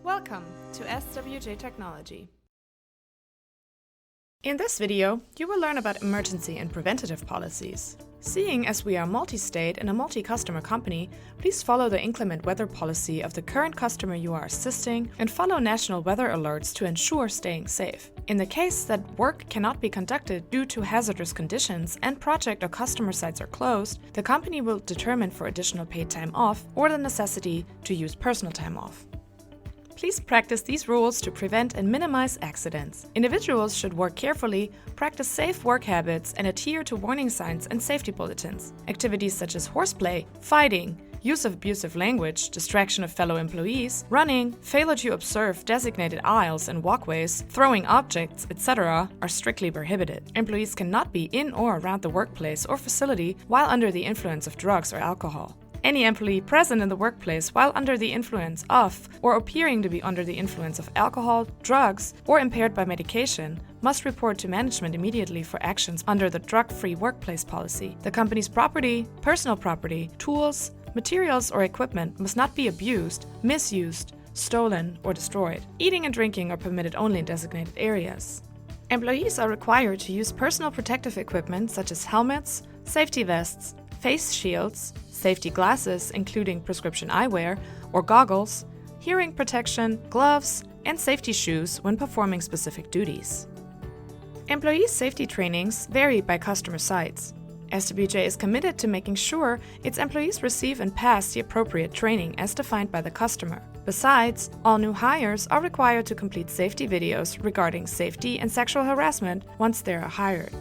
Welcome to SWJ Technology. In this video, you will learn about emergency and preventative policies. Seeing as we are multi-state and a multi-customer company, please follow the inclement weather policy of the current customer you are assisting and follow national weather alerts to ensure staying safe. In the case that work cannot be conducted due to hazardous conditions and project or customer sites are closed, the company will determine for additional paid time off or the necessity to use personal time off. Please practice these rules to prevent and minimize accidents. Individuals should work carefully, practice safe work habits, and adhere to warning signs and safety bulletins. Activities such as horseplay, fighting, use of abusive language, distraction of fellow employees, running, failure to observe designated aisles and walkways, throwing objects, etc. are strictly prohibited. Employees cannot be in or around the workplace or facility while under the influence of drugs or alcohol. Any employee present in the workplace while under the influence of or appearing to be under the influence of alcohol, drugs, or impaired by medication must report to management immediately for actions under the drug-free workplace policy. The company's property, personal property, tools, materials, or equipment must not be abused, misused, stolen, or destroyed. Eating and drinking are permitted only in designated areas. Employees are required to use personal protective equipment such as helmets, safety vests, face shields, safety glasses including prescription eyewear or goggles, hearing protection, gloves, and safety shoes when performing specific duties. Employee safety trainings vary by customer sites. SWJ is committed to making sure its employees receive and pass the appropriate training as defined by the customer. Besides, all new hires are required to complete safety videos regarding safety and sexual harassment once they are hired.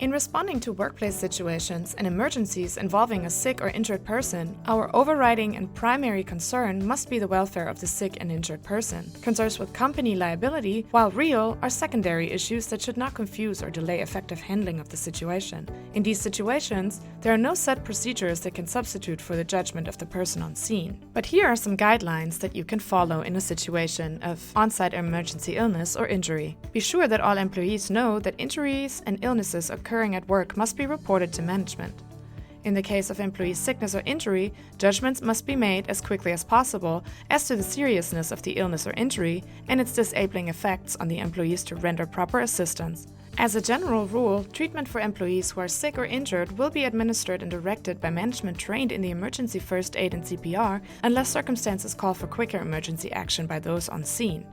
In responding to workplace situations and emergencies involving a sick or injured person, our overriding and primary concern must be the welfare of the sick and injured person. Concerns with company liability, while real, are secondary issues that should not confuse or delay effective handling of the situation. In these situations, there are no set procedures that can substitute for the judgment of the person on scene. But here are some guidelines that you can follow in a situation of on-site emergency illness or injury. Be sure that all employees know that injuries and illnesses occurring at work must be reported to management. In the case of employee sickness or injury, judgments must be made as quickly as possible as to the seriousness of the illness or injury and its disabling effects on the employees to render proper assistance. As a general rule, treatment for employees who are sick or injured will be administered and directed by management trained in the emergency first aid and CPR unless circumstances call for quicker emergency action by those on scene.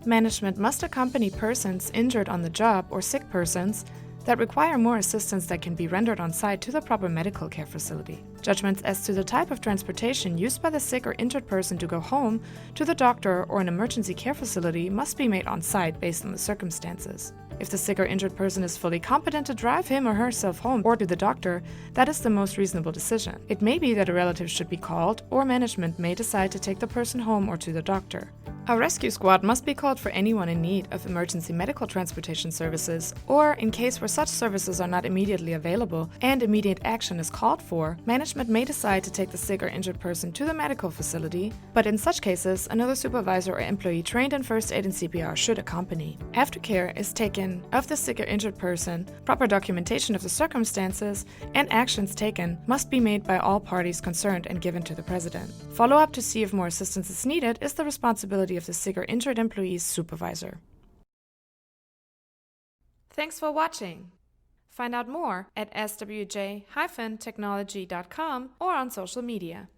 Management must accompany persons injured on the job or sick persons that require more assistance that can be rendered on site to the proper medical care facility. Judgments as to the type of transportation used by the sick or injured person to go home, to the doctor, or an emergency care facility must be made on site based on the circumstances. If the sick or injured person is fully competent to drive him or herself home or to the doctor, that is the most reasonable decision. It may be that a relative should be called, or management may decide to take the person home or to the doctor. A rescue squad must be called for anyone in need of emergency medical transportation services, or in case where such services are not immediately available and immediate action is called for, management may decide to take the sick or injured person to the medical facility, but in such cases, another supervisor or employee trained in first aid and CPR should accompany. Aftercare is taken of the sick or injured person, proper documentation of the circumstances, and actions taken must be made by all parties concerned and given to the president. Follow-up to see if more assistance is needed is the responsibility of the sick or injured employee's supervisor. Thanks for watching. Find out more at swj-technology.com or on social media.